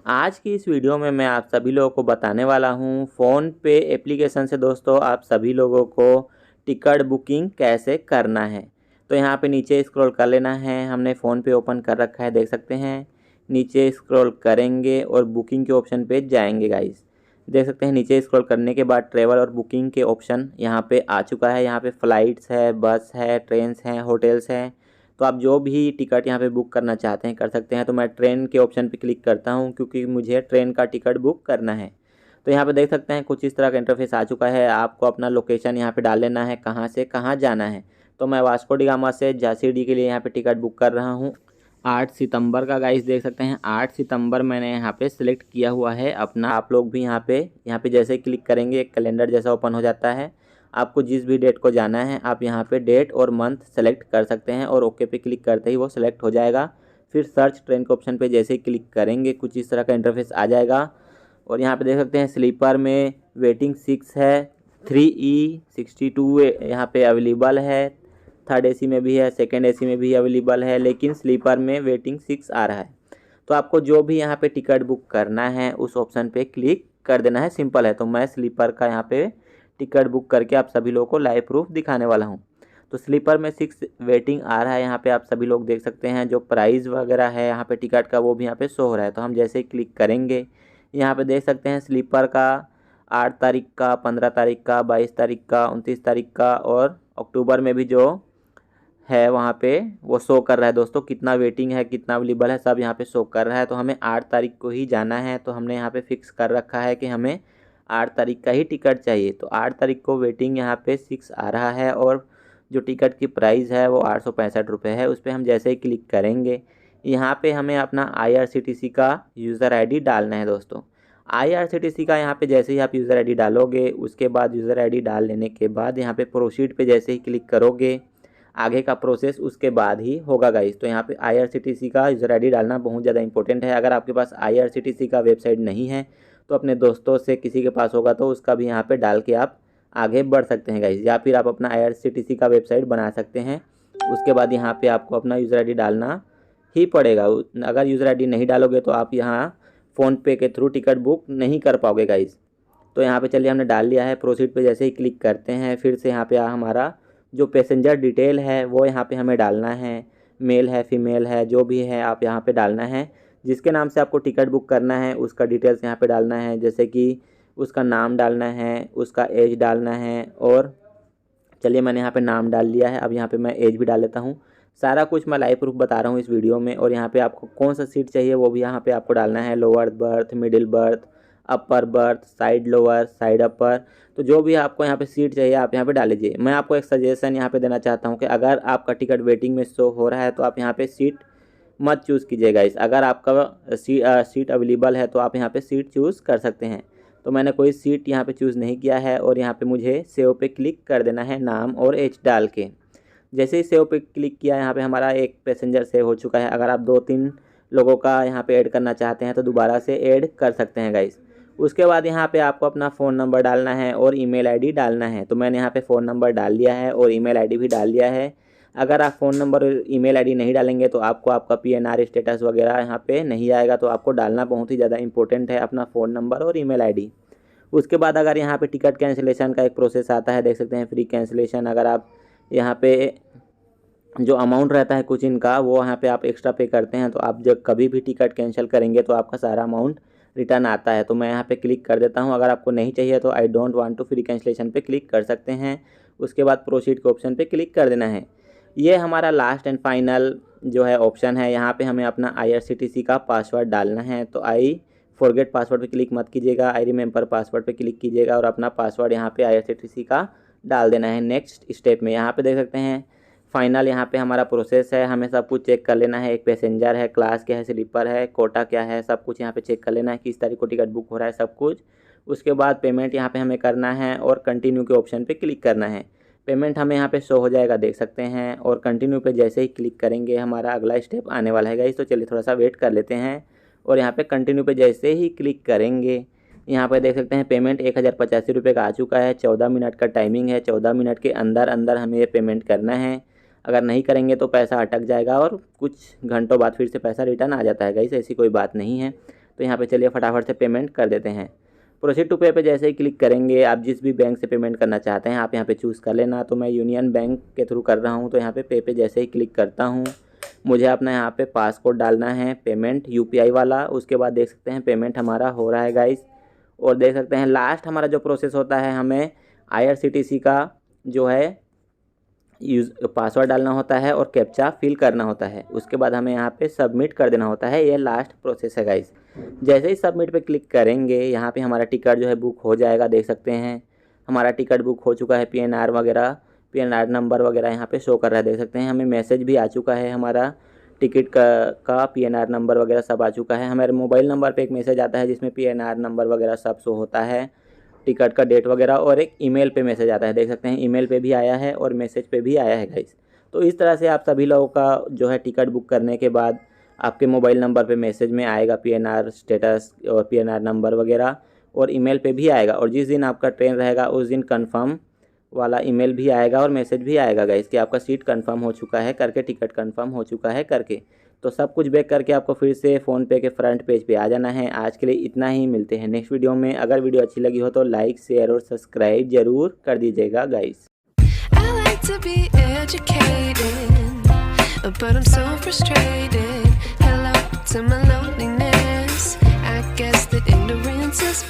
आज की इस वीडियो में मैं आप सभी लोगों को बताने वाला हूं फ़ोन पे एप्लीकेशन से दोस्तों आप सभी लोगों को टिकट बुकिंग कैसे करना है। तो यहां पे नीचे स्क्रॉल कर लेना है। हमने फ़ोन पे ओपन कर रखा है, देख सकते हैं। नीचे स्क्रॉल करेंगे और बुकिंग के ऑप्शन पे जाएंगे गाइस। देख सकते हैं नीचे स्क्रॉल करने के बाद ट्रैवल और बुकिंग के ऑप्शन यहाँ पे आ चुका है। यहाँ पे फ़्लाइट्स है, बस है, ट्रेन्स हैं, होटल्स हैं। तो आप जो भी टिकट यहाँ पे बुक करना चाहते हैं कर सकते हैं। तो मैं ट्रेन के ऑप्शन पे क्लिक करता हूँ क्योंकि मुझे ट्रेन का टिकट बुक करना है। तो यहाँ पे देख सकते हैं कुछ इस तरह का इंटरफेस आ चुका है। आपको अपना लोकेशन यहाँ पे डाल लेना है, कहाँ से कहाँ जाना है। तो मैं वास्को डी गामा से झांसी के लिए यहाँ पे टिकट बुक कर रहा हूँ 8 सितंबर का। गाइस देख सकते हैं 8 सितंबर मैंने यहाँ पे सिलेक्ट किया हुआ है अपना। आप लोग भी यहाँ पे जैसे ही क्लिक करेंगे एक कैलेंडर जैसा ओपन हो जाता है। आपको जिस भी डेट को जाना है आप यहाँ पे डेट और मंथ सेलेक्ट कर सकते हैं और ओके पे क्लिक करते ही वो सेलेक्ट हो जाएगा। फिर सर्च ट्रेन के ऑप्शन पे जैसे ही क्लिक करेंगे कुछ इस तरह का इंटरफेस आ जाएगा। और यहाँ पे देख सकते हैं स्लीपर में वेटिंग 6 है, 3E62 यहाँ पे अवेलेबल है। थर्ड एसी में भी है, सेकेंड एसी में भी अवेलेबल है, लेकिन स्लीपर में वेटिंग 6 आ रहा है। तो आपको जो भी यहाँ पे टिकट बुक करना है उस ऑप्शन पे क्लिक कर देना है, सिंपल है। तो मैं स्लीपर का यहाँ पे टिकट बुक करके आप सभी लोगों को लाइव प्रूफ दिखाने वाला हूँ। तो स्लीपर में 6 वेटिंग आ रहा है, यहाँ पे आप सभी लोग देख सकते हैं। जो प्राइस वगैरह है यहाँ पे टिकट का वो भी यहाँ पे शो हो रहा है। तो हम जैसे ही क्लिक करेंगे यहाँ पे देख सकते हैं स्लीपर का 8 तारीख का, 15 तारीख का, 22 तारीख का, 29 तारीख का और अक्टूबर में भी जो है वहाँ पे वो शो कर रहा है। दोस्तों कितना वेटिंग है, कितना अवेलेबल है, सब यहाँ पे शो कर रहा है। तो हमें 8 तारीख को ही जाना है। तो हमने यहाँ पे फिक्स कर रखा है कि हमें 8 तारीख का ही टिकट चाहिए। तो 8 तारीख को वेटिंग यहाँ पे 6 आ रहा है और जो टिकट की प्राइस है वो 865 रुपये है। उस पर हम जैसे ही क्लिक करेंगे यहाँ पे हमें अपना IRCTC का यूज़र ID डालना है। दोस्तों IRCTC का यहाँ पे जैसे ही आप यूज़र ID डालोगे उसके बाद यूज़र ID डाल लेने के बाद यहाँ पे प्रोसीड पे जैसे ही क्लिक करोगे आगे का प्रोसेस उसके बाद ही होगा गाइस। तो यहाँ पे IRCTC का यूज़र ID डालना बहुत ज़्यादा इंपॉर्टेंट है। अगर आपके पास IRCTC का वेबसाइट नहीं है तो अपने दोस्तों से किसी के पास होगा तो उसका भी यहाँ पे डाल के आप आगे बढ़ सकते हैं गाइस, या फिर आप अपना IRCTC का वेबसाइट बना सकते हैं। उसके बाद यहाँ पे आपको अपना यूज़र ID डालना ही पड़ेगा। अगर यूज़र ID नहीं डालोगे तो आप यहाँ फ़ोनपे के थ्रू टिकट बुक नहीं कर पाओगे गाइस। तो यहाँ पे चलिए हमने डाल लिया है। प्रोसीड पे जैसे ही क्लिक करते हैं फिर से यहाँ पे हमारा जो पैसेंजर डिटेल है वो यहाँ पे हमें डालना है। मेल है, फीमेल है, जो भी है आप यहाँ पे डालना है। जिसके नाम से आपको टिकट बुक करना है उसका डिटेल्स यहाँ पे डालना है, जैसे कि उसका नाम डालना है, उसका एज डालना है। और चलिए मैंने यहाँ पे नाम डाल लिया है। अब यहाँ पे मैं एज भी डाल लेता हूँ। सारा कुछ मैं लाइव प्रूफ बता रहा हूँ इस वीडियो में। और यहाँ पे आपको कौन सा सीट चाहिए वो भी यहाँ पे आपको डालना है। Lower berth, middle birth, upper berth, side lower, side upper. तो जो भी आपको यहाँ पे सीट चाहिए आप यहाँ पे डाल लीजिए। मैं आपको एक सजेशन यहाँ पे देना चाहता हूँ कि अगर आपका टिकट वेटिंग में शो हो रहा है तो आप यहाँ पे सीट मत चूज़ कीजिएगा। इस अगर आपका सीट अवेलेबल है तो आप यहाँ पे सीट चूज़ कर सकते हैं। तो मैंने कोई सीट यहाँ पे चूज़ नहीं किया है और यहाँ पे मुझे सेव पे क्लिक कर देना है नाम और एज डाल के। जैसे ही सेव पे क्लिक किया यहाँ पे हमारा एक पैसेंजर सेव हो चुका है। अगर आप 2-3 लोगों का यहाँ पे ऐड करना चाहते हैं तो दोबारा से ऐड कर सकते हैं गाइस। उसके बाद यहाँ पे आपको अपना फ़ोन नंबर डालना है और ईमेल आईडी डालना है। तो मैंने यहाँ पे फ़ोन नंबर डाल लिया है और ईमेल आईडी भी डाल लिया है। अगर आप फ़ोन नंबर और ईमेल आईडी नहीं डालेंगे तो आपको आपका PNR स्टेटस वगैरह यहाँ पे नहीं आएगा। तो आपको डालना बहुत ही ज़्यादा इंपॉर्टेंट है अपना फ़ोन नंबर और ईमेल आईडी। उसके बाद अगर यहाँ पे टिकट कैंसिलेशन का एक प्रोसेस आता है, देख सकते हैं फ्री कैंसिलेशन। अगर आप यहाँ पे जो अमाउंट रहता है कुछ इनका वो यहाँ पे आप एक्स्ट्रा पे करते हैं तो आप जब कभी भी टिकट कैंसिल करेंगे तो आपका सारा अमाउंट रिटर्न आता है। तो मैं यहाँ पे क्लिक कर देता हूँ। अगर आपको नहीं चाहिए तो I don't want to free cancellation पे क्लिक कर सकते हैं। उसके बाद प्रोसीड के ऑप्शन पे क्लिक कर देना है। ये हमारा लास्ट एंड फाइनल जो है ऑप्शन है। यहाँ पे हमें अपना IRCTC का पासवर्ड डालना है। तो आई फॉरगेट पासवर्ड पे क्लिक मत कीजिएगा, आई रिमेंबर पासवर्ड पे क्लिक कीजिएगा और अपना पासवर्ड यहाँ पे IRCTC का डाल देना है। नेक्स्ट स्टेप में यहाँ पे देख सकते हैं फाइनल यहाँ पे हमारा प्रोसेस है। हमें सब कुछ चेक कर लेना है। एक पैसेंजर है, क्लास क्या है, स्लीपर है, कोटा क्या है, सब कुछ यहाँ पे चेक कर लेना है। किस तारीख को टिकट बुक हो रहा है सब कुछ। उसके बाद पेमेंट यहाँ पे हमें करना है और कंटिन्यू के ऑप्शन पे क्लिक करना है। पेमेंट हमें यहाँ पे शो हो जाएगा, देख सकते हैं। और कंटिन्यू पे जैसे ही क्लिक करेंगे हमारा अगला स्टेप आने वाला है गाइस। तो चलिए थोड़ा सा वेट कर लेते हैं। और यहाँ पे कंटिन्यू पे जैसे ही क्लिक करेंगे यहाँ पर देख सकते हैं पेमेंट 1085 रुपये का आ चुका है। 14 मिनट का टाइमिंग है। 14 मिनट के अंदर अंदर हमें ये पेमेंट करना है। अगर नहीं करेंगे तो पैसा अटक जाएगा और कुछ घंटों बाद फिर से पैसा रिटर्न आ जाता है गाइस, ऐसी कोई बात नहीं है। तो यहाँ पे चलिए फटाफट से पेमेंट कर देते हैं। प्रोसीड टू पे पे जैसे ही क्लिक करेंगे, आप जिस भी बैंक से पेमेंट करना चाहते हैं आप यहाँ पे चूज़ कर लेना। तो मैं यूनियन बैंक के थ्रू कर रहा हूँ, तो यहाँ पे जैसे ही क्लिक करता हूँ, मुझे अपना यहाँ पे पासकोड डालना है पेमेंट यूपीआई वाला। उसके बाद देख सकते हैं पेमेंट हमारा हो रहा है गाइस। और देख सकते हैं लास्ट हमारा जो प्रोसेस होता है, हमें IRCTC का जो है पासवर्ड डालना होता है और कैप्चा फिल करना होता है। उसके बाद हमें यहाँ पे सबमिट कर देना होता है। ये लास्ट प्रोसेस है गाइस। जैसे ही सबमिट पे क्लिक करेंगे, यहाँ पे हमारा टिकट जो है बुक हो जाएगा। देख सकते हैं हमारा टिकट बुक हो चुका है। PNR वगैरह, PNR नंबर वगैरह यहाँ पे शो कर रहा है। देख सकते हैं हमें मैसेज भी आ चुका है, हमारा टिकट का PNR नंबर वगैरह सब आ चुका है। हमारे मोबाइल नंबर पे एक मैसेज आता है जिसमें PNR नंबर वगैरह सब शो होता है, टिकट का डेट वगैरह, और एक ईमेल पे मैसेज आता है। देख सकते हैं ईमेल पे भी आया है और मैसेज पे भी आया है गाइस। तो इस तरह से आप सभी लोगों का जो है टिकट बुक करने के बाद आपके मोबाइल नंबर पे मैसेज में आएगा PNR स्टेटस और PNR नंबर वगैरह, और ईमेल पे भी आएगा। और जिस दिन आपका ट्रेन रहेगा उस दिन कंफर्म वाला ईमेल भी आएगा और मैसेज भी आएगा गाइस कि आपका सीट कंफर्म हो चुका है करके, टिकट कंफर्म हो चुका है करके। तो सब कुछ बैक करके आपको फिर से फ़ोनपे के फ्रंट पेज पे आ जाना है। आज के लिए इतना ही, मिलते हैं नेक्स्ट वीडियो में। अगर वीडियो अच्छी लगी हो तो लाइक, शेयर और सब्सक्राइब ज़रूर कर दीजिएगा guys. But I'm so frustrated. Hello to my loneliness. I guess that ignorance is